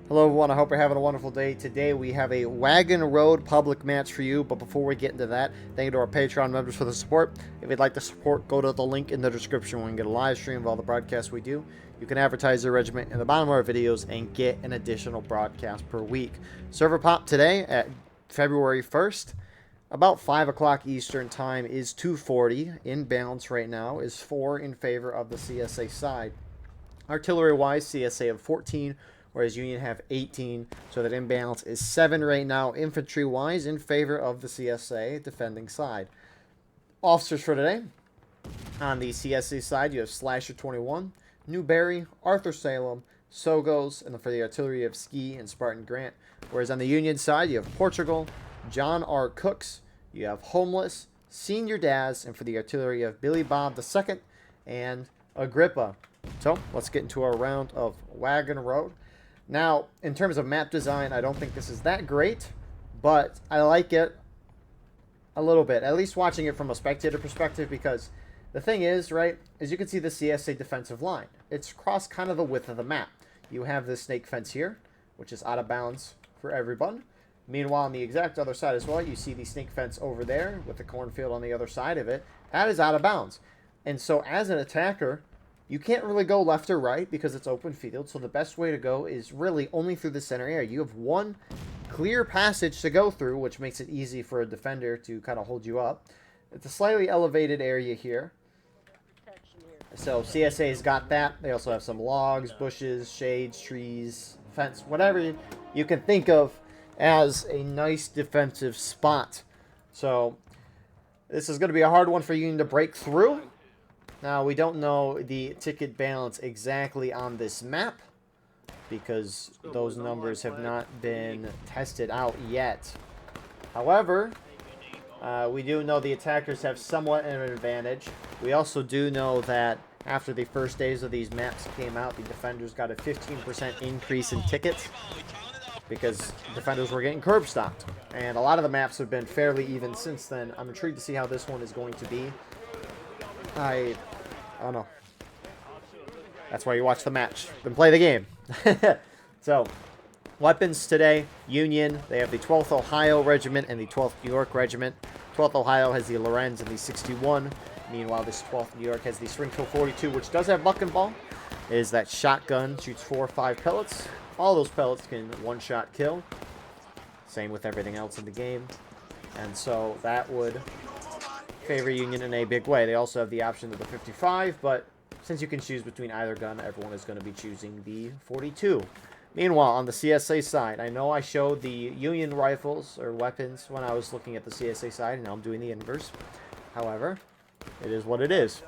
Hello everyone, I hope you're having a wonderful day. Today we have a Wagon Road public match for you, but before we get into that, thank you to our Patreon members for the support. If you'd like to support, go to the link in the description where you can get a live stream of all the broadcasts we do. You can advertise your regiment in the bottom of our videos and get an additional broadcast per week. Server pop today at February 1st, about 5 o'clock Eastern time is 240. In balance right now is 4 in favor of the CSA side. Artillery-wise, CSA of 14, whereas Union have 18, so that imbalance is 7 right now. Infantry-wise, in favor of the CSA defending side. Officers for today. On the CSA side, you have Slasher 21, Newberry, Arthur Salem, Sogos, and then for the artillery, you have Ski and Spartan Grant. Whereas on the Union side, you have Portugal, John R. Cooks, you have Homeless, Senior Daz, and for the artillery, you have Billy Bob II and Agrippa. So, let's get into our round of Wagon Road. Now, in terms of map design, I don't think this is that great, but I like it a little bit, at least watching it from a spectator perspective, because the thing is, right, as you can see the CSA defensive line, it's across kind of the width of the map. You have this snake fence here, which is out of bounds for everyone. Meanwhile, on the exact other side as well, you see the snake fence over there with the cornfield on the other side of it. That is out of bounds. And so as an attacker, you can't really go left or right because it's open field, so the best way to go is really only through the center area. You have one clear passage to go through, which makes it easy for a defender to kind of hold you up. It's a slightly elevated area here. So CSA's got that. They also have some logs, bushes, shades, trees, fence, whatever you can think of as a nice defensive spot. So this is going to be a hard one for Union to break through. Now, we don't know the ticket balance exactly on this map because those numbers have not been tested out yet. However, we do know the attackers have somewhat of an advantage. We also do know that after the first days of these maps came out, the defenders got a 15% increase in tickets because defenders were getting curb stopped. And a lot of the maps have been fairly even since then. I'm intrigued to see how this one is going to be. I don't know. That's why you watch the match. Then play the game. So, weapons today. Union, they have the 12th Ohio Regiment and the 12th New York Regiment. 12th Ohio has the Lorenz and the 61. Meanwhile, this 12th New York has the Springfield 42, which does have buck and ball. It is that shotgun, shoots 4 or 5 pellets. All those pellets can one-shot kill. Same with everything else in the game. And so that would favor Union in a big way. They also have the option of the 55, but since you can choose between either gun, everyone is going to be choosing the 42. Meanwhile, on the CSA side, I know I showed the Union rifles or weapons when I was looking at the CSA side, and now I'm doing the inverse. However, it is what it is.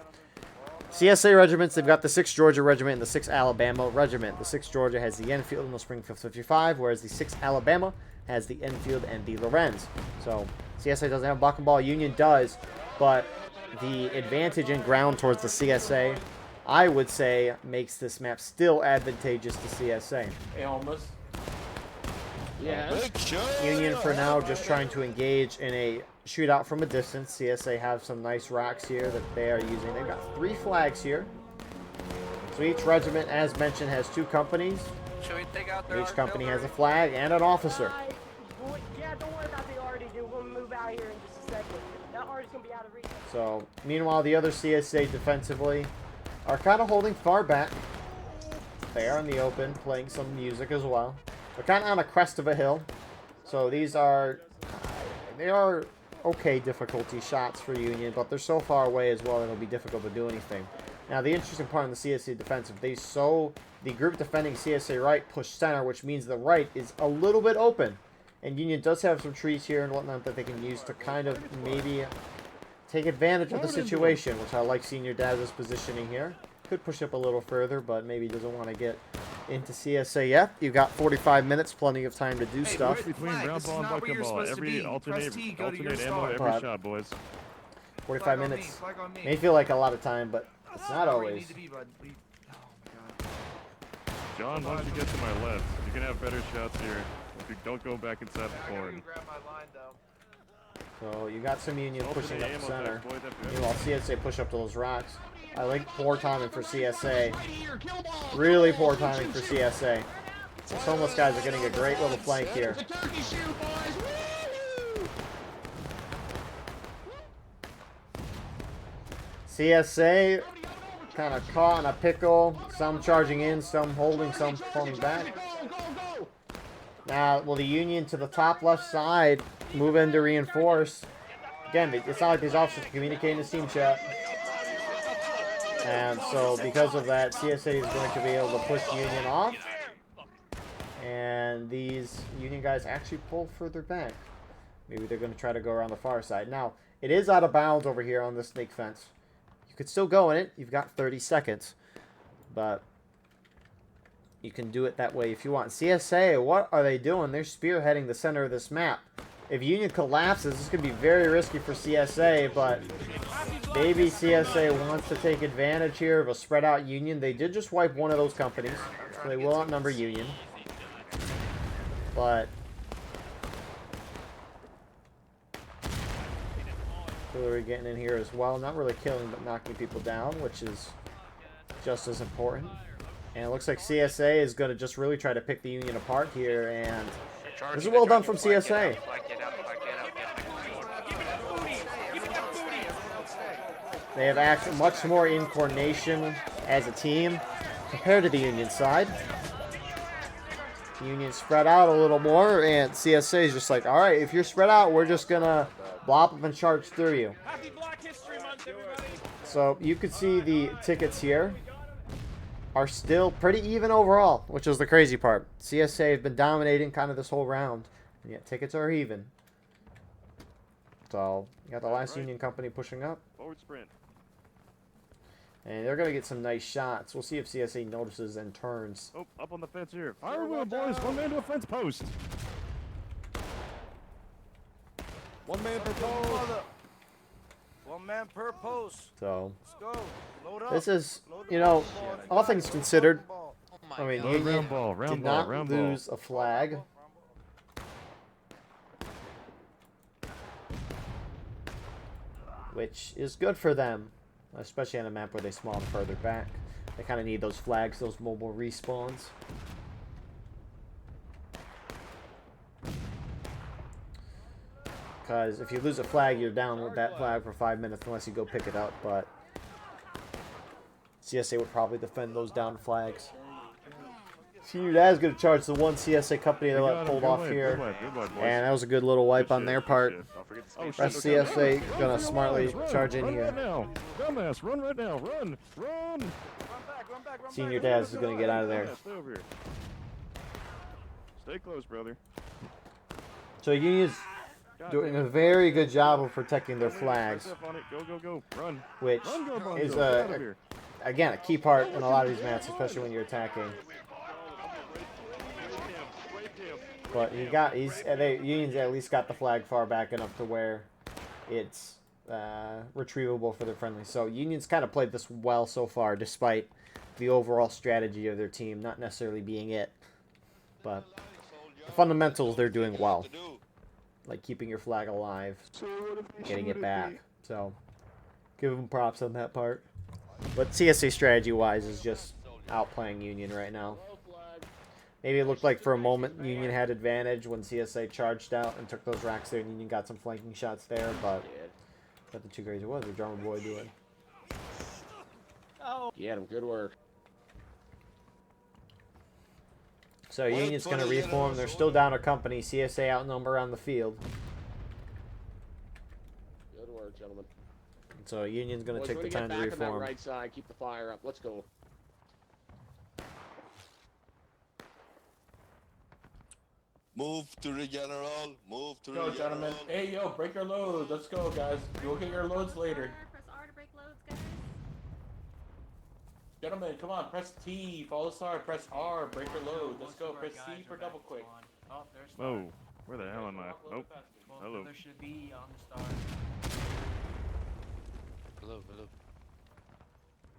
CSA regiments, they've got the 6th Georgia Regiment and the 6th Alabama Regiment. The 6th Georgia has the Enfield and the Springfield 55, whereas the 6th Alabama has the Enfield and the Lorenz. So, CSA doesn't have buck and ball, Union does, but the advantage in ground towards the CSA, I would say, makes this map still advantageous to CSA. Hey, almost. Yeah. Union, for now, just trying to engage in a shootout from a distance. CSA have some nice rocks here that they are using. They've got 3 flags here. So each regiment, as mentioned, has 2 companies. Each company has a flag and an officer. Yeah, don't worry about the already, dude. We'll move out here in just a second. That already's gonna be out of reach. So, meanwhile, the other CSA defensively are kind of holding far back. They are in the open, playing some music as well. They're kind of on a crest of a hill. So these are, they are okay difficulty shots for Union, but they're so far away as well, it'll be difficult to do anything. Now, the interesting part in the CSA defensive, the group defending CSA right push center, which means the right is a little bit open. And Union does have some trees here and whatnot that they can use to kind of maybe take advantage of the situation, which I like Senior Daz's positioning here. Could push up a little further, but maybe doesn't want to get into CSA yet. You've got 45 minutes, plenty of time to do stuff. Between ground ball and bucket ball, every alternate ammo, every shot, boys. 45 minutes may feel like a lot of time, but it's not always. John, once you get to my left, you can have better shots here. If you don't go back inside the corn. So you got some Union pushing up the center. Meanwhile, CSA push up to those rocks. I like poor timing for CSA. Really poor timing for CSA. These homeless guys are getting a great little flank here. The turkey shoe, boys! Woo! CSA kind of caught in a pickle. Some charging in, some holding, some pulling back. Now, will the Union to the top left side move in to reinforce? Again, it's not like these officers can communicate in the team chat. And so, because of that, CSA is going to be able to push Union off. And these Union guys actually pull further back. Maybe they're going to try to go around the far side. Now, it is out of bounds over here on the snake fence. You could still go in it. You've got 30 seconds. But you can do it that way if you want. CSA, what are they doing? They're spearheading the center of this map. If Union collapses, this could be very risky for CSA, but maybe CSA wants to take advantage here of a spread out Union. They did just wipe one of those companies, so they will outnumber Union. But Hillary getting in here as well. Not really killing, but knocking people down, which is just as important. And it looks like CSA is going to just really try to pick the Union apart here, and this is well done from CSA. They have acted much more in coordination as a team compared to the Union side. The Union spread out a little more, and CSA is just like, all right, if you're spread out, we're just going to blop up and charge through you. So you could see the tickets here are still pretty even overall, which is the crazy part. CSA have been dominating kind of this whole round, and yet tickets are even. So you got the last Union company pushing up. Forward sprint. And they're going to get some nice shots. We'll see if CSA notices and turns. Oh, up on the fence here. Fire wheel, boys. One man to a fence post. One man per post. One man per post. So Let's go. Load up. this is, Load the you know, ball. all things considered, Ball. I mean, Oh, Union round ball, did round ball, not round ball. lose a flag. Which is good for them, especially on a map where they spawn further back. They kind of need those flags, those mobile respawns. Because if you lose a flag, you're down with that flag for 5 minutes unless you go pick it up. But CSA would probably defend those down flags. Senior Dad's going to charge the one CSA company that let pulled off here. And that was a good little wipe on their part. Rest CSA going to smartly charge in here. Run right now. Dumbass, run right now. Run. Run. Run back. Senior Dad's is going to get out of there. Stay over here. Stay close, brother. So Union's doing a very good job of protecting their flags, Go. Run. which Run, go, Bonzo. is, Get out of here. again, a key part in a lot of these maps, especially when you're attacking. But Union's at least got the flag far back enough to where it's retrievable for their friendly. So Union's kind of played this well so far, despite the overall strategy of their team not necessarily being it. But the fundamentals, they're doing well. Like keeping your flag alive, getting it back. So give them props on that part. But CSA strategy-wise is just outplaying Union right now. Maybe it looked like for a moment Union had advantage when CSA charged out and took those racks there, and Union got some flanking shots there, but nothing too crazy. What was the German boy doing? Oh. Get him. Good work. So Union's going to reform. They're still down a company. CSA outnumber on the field. Good work, gentlemen. So Union's going to take the time to Back on that reform. right side. Keep the fire up. Let's go. Move to the general. Move to Go, the gentlemen. general. Hey, yo, break your load. Let's go, guys. You'll get your loads later. Press R to break loads, guys. Gentlemen, come on. Press T. Follow star. Press R. Break your load. Let's go. Press C for double quick. Oh, there's Whoa. Where the hell am I? Nope. Hello. There should be on the star. Hello.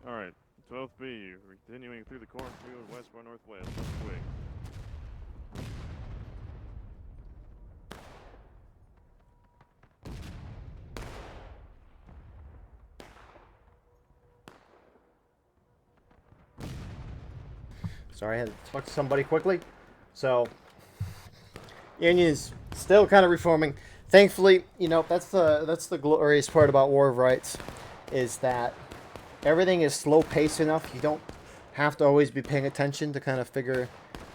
Alright. 12th B. We're continuing through the cornfield west by northwest. Let's quick. Sorry, I had to talk to somebody quickly. So Union is still kind of reforming. Thankfully, you know, that's the glorious part about War of Rights, is that everything is slow paced enough. You don't have to always be paying attention to kind of figure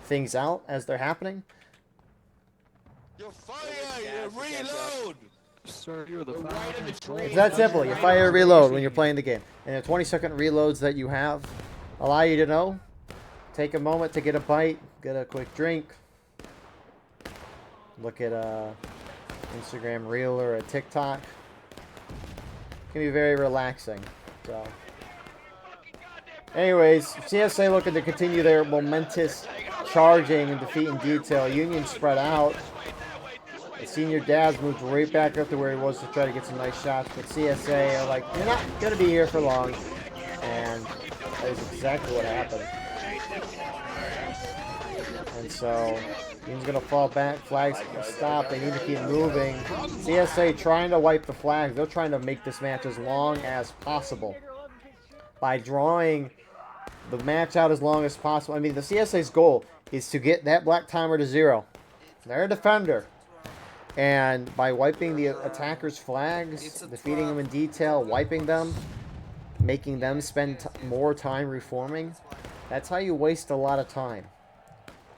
things out as they're happening. You fire, you reload. Sir, you're the Right in the tree. It's that simple. You fire reload when you're playing the game. And the 20-second reloads that you have allow you to know. Take a moment to get a bite, get a quick drink, look at a Instagram reel or a TikTok. It can be very relaxing. So, anyways, CSA looking to continue their momentous charging and defeat in detail. Union spread out. The senior Daz moved right back up to where he was to try to get some nice shots, but CSA are like, you're not going to be here for long. And that is exactly what happened. And so, Union's going to fall back, flags stop, they need to keep moving. CSA trying to wipe the flags. They're trying to make this match as long as possible by drawing the match out as long as possible. I mean, the CSA's goal is to get that black timer to 0. They're a defender. And by wiping the attackers' flags, defeating them in detail, wiping them, making them spend more time reforming, that's how you waste a lot of time.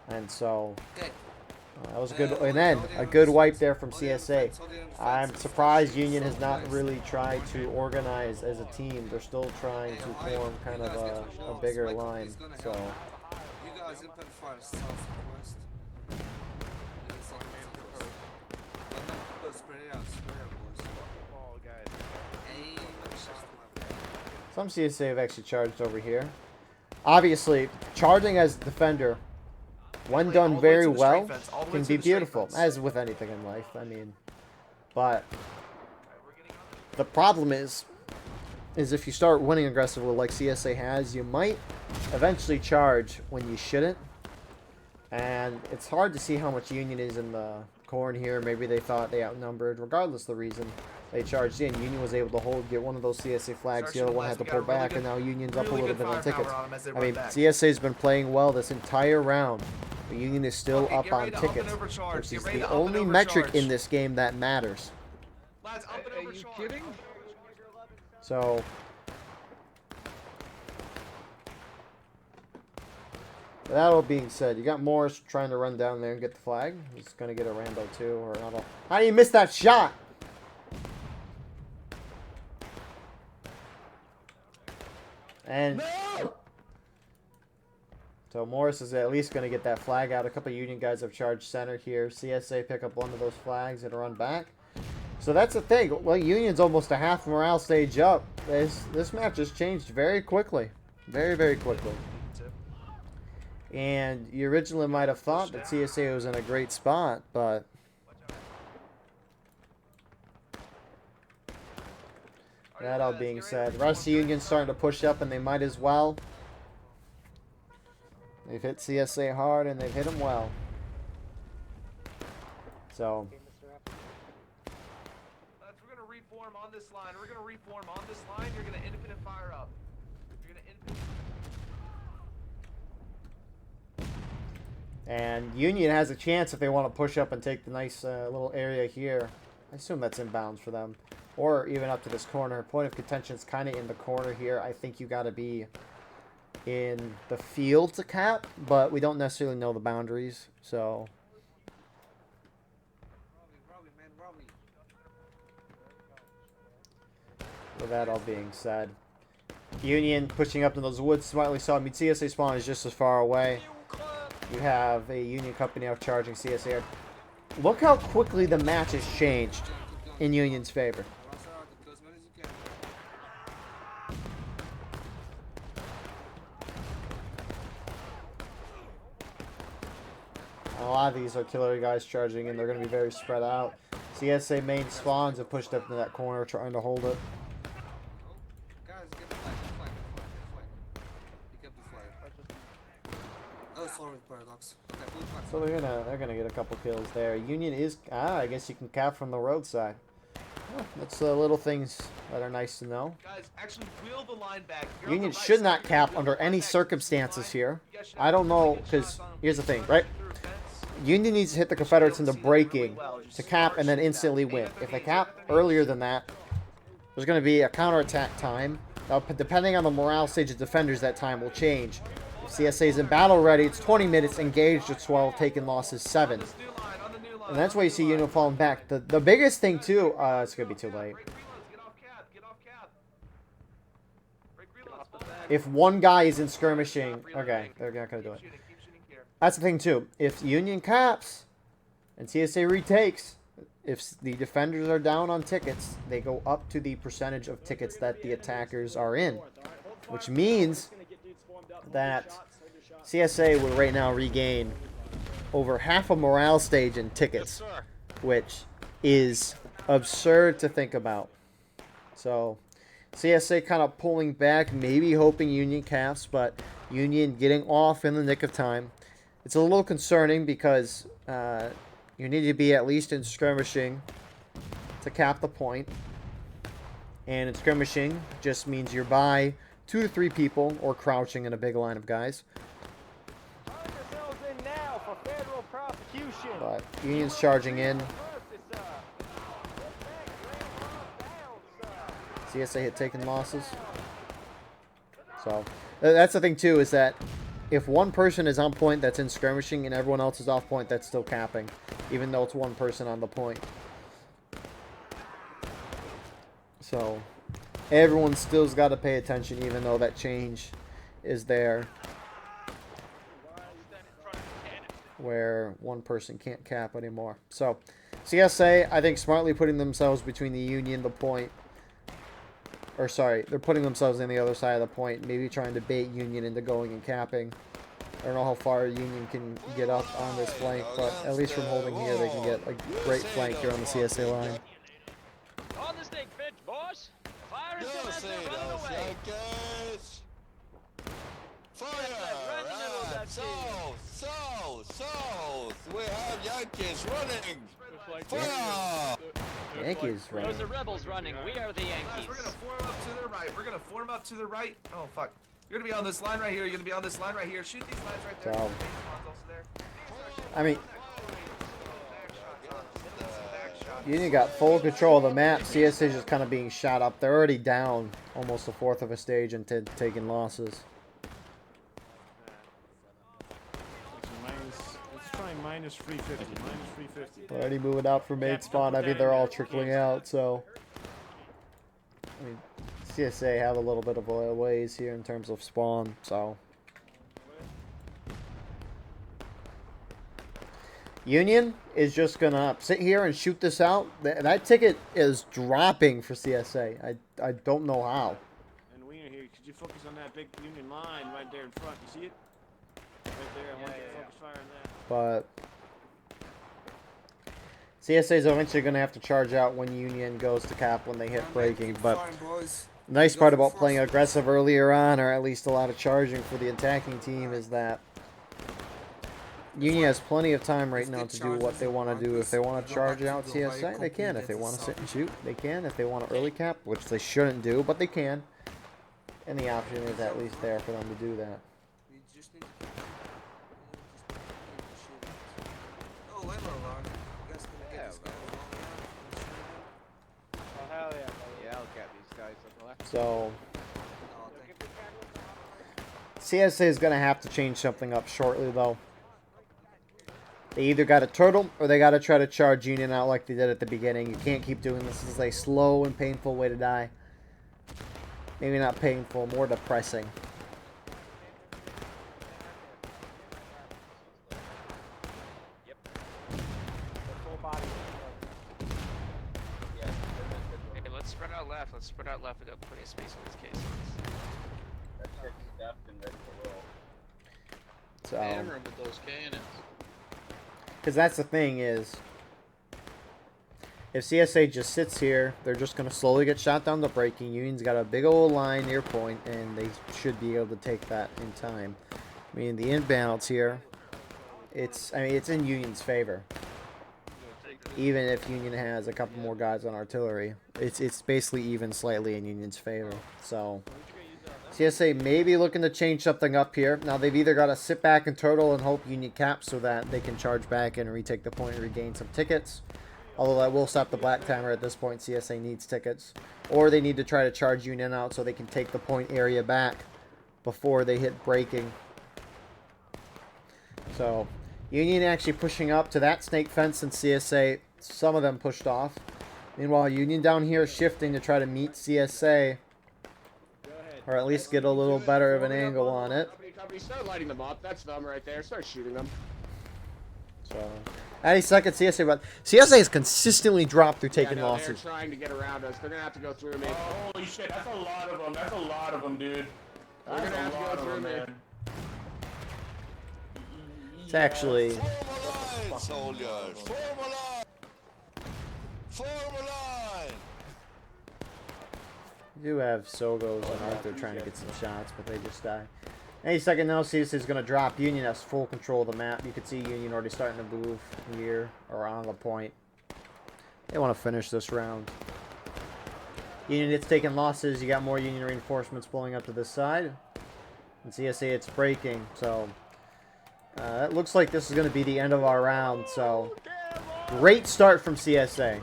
And so, that was good. And then, a good wipe there from CSA. I'm surprised Union has not really tried to organize as a team. They're still trying to form kind of a bigger line. So, some CSA have actually charged over here. Obviously, charging as a defender, when done very well, can be beautiful, as with anything in life. I mean, but the problem is if you start winning aggressively like CSA has, you might eventually charge when you shouldn't. And it's hard to see how much Union is in the corn here. Maybe they thought they outnumbered. Regardless of the reason they charged in, Union was able to hold, get one of those CSA flags. The other one had to pull back, and now Union's up a little bit on tickets. I mean, CSA's been playing well this entire round. The Union is still up on tickets, which is the only metric in this game that matters. Lads, up and Are you kidding? So, that all being said, you got Morris trying to run down there and get the flag. He's going to get a Rambo too, or not. How do you miss that shot? And so Morris is at least going to get that flag out. A couple of Union guys have charged center here. CSA pick up one of those flags and run back. So that's the thing. Well, Union's almost a half morale stage up. This match has changed very quickly. Very, very quickly. And you originally might have thought that CSA was in a great spot, but that all being said, the rest of Union's starting to push up, and they might as well. They've hit CSA hard, and they've hit them well. So, we're gonna reform on this line. We're gonna reform on this line. You're gonna independent fire up. You're gonna and Union has a chance if they want to push up and take the nice little area here. I assume that's inbounds for them. Or even up to this corner. Point of contention is kind of in the corner here. I think you got to be in the field to cap, but we don't necessarily know the boundaries. So, with that all being said, Union pushing up to those woods smartly. So, I mean, CSA spawn is just as far away. You have a Union company out charging CSA. Look how quickly the match has changed in Union's favor. A lot of these artillery guys charging in. They're going to be very spread out. CSA main spawns have pushed up into that corner trying to hold it. So they're gonna get a couple kills there. Union is I guess you can cap from the roadside. Oh, that's the little things that are nice to know. guys, actually wheel the line back. Union should not cap under any circumstances here. I don't know, because here's the thing, right? Union needs to hit the Confederates into breaking to cap and then instantly win. If they cap earlier than that, there's going to be a counterattack time. Now, depending on the morale stage of defenders, that time will change. If CSA is in battle ready, it's 20 minutes, engaged at 12, taking losses 7. And that's why you see Union falling back. The biggest thing, too, it's going to be too late. If one guy is in skirmishing, okay, they're not going to do it. That's the thing, too. If Union caps and CSA retakes, if the defenders are down on tickets, they go up to the percentage of tickets that the attackers are in. Which means that CSA would right now regain over half a morale stage in tickets, which is absurd to think about. So CSA kind of pulling back, maybe hoping Union caps, but Union getting off in the nick of time. It's a little concerning because you need to be at least in skirmishing to cap the point. And in skirmishing just means you're by 2 to 3 people or crouching in a big line of guys. But Union's charging in. CSA had taken losses. So that's the thing too, is that if one person is on point, that's in skirmishing, and everyone else is off point, that's still capping, even though it's one person on the point. So everyone still's got to pay attention, even though that change is there, where one person can't cap anymore. So CSA, I think, smartly putting themselves between the Union, the point, or sorry, they're putting themselves in the other side of the point, maybe trying to bait Union into going and capping. I don't know how far Union can get up on this flank, but at least from holding here, they can get a great flank here on the CSA line. On the stick, bitch, boss. Fire is coming as they're running away. Fire! Right in the middle of that South! We have Yankees running! Fire! Yankees, right? Those are rebels running. We are the Yankees. We're gonna form up to the right. We're gonna form up to the right. Oh fuck! You're gonna be on this line right here. You're gonna be on this line right here. Shoot these lines right there. So, I mean, Union got full control of the map. CSA is just kind of being shot up. They're already down almost a fourth of a stage and taking losses. Let's try minus 350. Minus 350. Already moving out from main spawn. I mean, they're all trickling out, so. I mean, CSA have a little bit of a ways here in terms of spawn, so. Union is just gonna sit here and shoot this out. That ticket is dropping for CSA. I don't know how. And Wiener here, could you focus on that big Union line right there in front? You see it? Right there, I want you to focus fire on that. But CSA is eventually gonna have to charge out when Union goes to cap when they hit breaking. But the nice part about playing aggressive earlier on, or at least a lot of charging for the attacking team, is that Union has plenty of time right now to do what they want to do. If they want to charge out CSA, they can. If they want to sit and shoot, they can. If they want to early cap, which they shouldn't do, but they can. And the option is at least there for them to do that. So CSA is going to have to change something up shortly, though. They either got to turtle or they got to try to charge Union out like they did at the beginning. You can't keep doing this. This is a slow and painful way to die. Maybe not painful, more depressing. Hey, let's spread out left. Let's spread out left. We got plenty of space in this case. So, Hammer with those cannons. because that's the thing is, if CSA just sits here, they're just going to slowly get shot down to breaking. Union's got a big old line near point, and they should be able to take that in time. I mean, the inbounds here, it's in Union's favor. Even if Union has a couple more guys on artillery, it's basically even slightly in Union's favor. So CSA may be looking to change something up here. Now, they've either got to sit back and turtle and hope Union caps so that they can charge back and retake the point and regain some tickets. Although that will stop the black timer at this point. CSA needs tickets. Or they need to try to charge Union out so they can take the point area back before they hit breaking. So, Union actually pushing up to that snake fence, and CSA, some of them pushed off. Meanwhile, Union down here shifting to try to meet CSA. Or at least get a little better of an angle on it. Company, start lighting them up. That's them right there. Start shooting them. So, any second, CSA, but CSA has consistently dropped through taking losses. They're trying to get around us. They're gonna have to go through me. Oh, holy shit, that's a lot of them. That's a lot of them, dude. They're gonna have to go through me. It's actually... Form a line, soldiers. Form a line. Form a line. We do have Sogos and Arthur trying to get some shots, but they just die. Any second now, CSA is going to drop. Union has full control of the map. You can see Union already starting to move near or on the point. They want to finish this round. Union, it's taking losses. You got more Union reinforcements pulling up to this side. And CSA, it's breaking. So, it looks like this is going to be the end of our round. So, great start from CSA.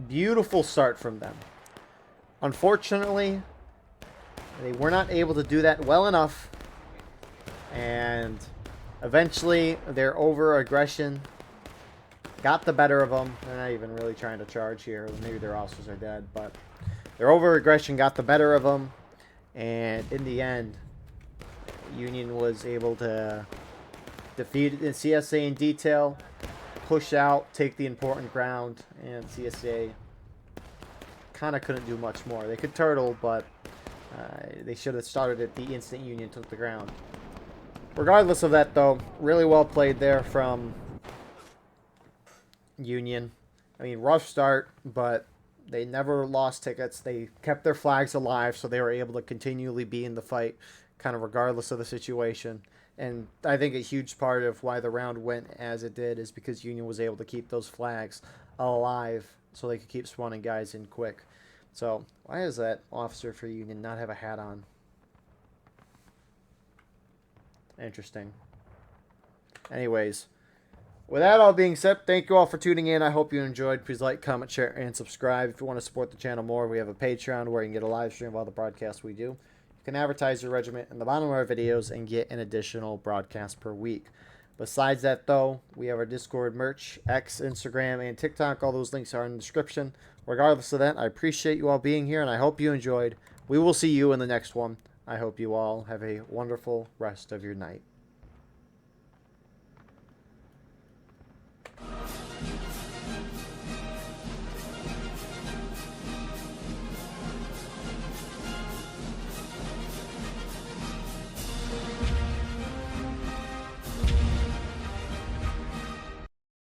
Beautiful start from them. Unfortunately, they were not able to do that well enough. And eventually, their over-aggression got the better of them. They're not even really trying to charge here. Maybe their officers are dead. But their over-aggression got the better of them. And in the end, Union was able to defeat the CSA in detail, push out, take the important ground, and CSA kind of couldn't do much more. They could turtle, but they should have started it the instant Union took the ground. Regardless of that, though, really well played there from Union. I mean, rough start, but they never lost tickets. They kept their flags alive, so they were able to continually be in the fight, kind of regardless of the situation. And I think a huge part of why the round went as it did is because Union was able to keep those flags alive so they could keep spawning guys in quick. So, why does that officer for Union not have a hat on? Interesting. Anyways, with that all being said, thank you all for tuning in. I hope you enjoyed. Please like, comment, share, and subscribe. If you want to support the channel more, we have a Patreon where you can get a live stream of all the broadcasts we do. You can advertise your regiment in the bottom of our videos and get an additional broadcast per week. Besides that, though, we have our Discord merch, X, Instagram, and TikTok. All those links are in the description. Regardless of that, I appreciate you all being here, and I hope you enjoyed. We will see you in the next one. I hope you all have a wonderful rest of your night.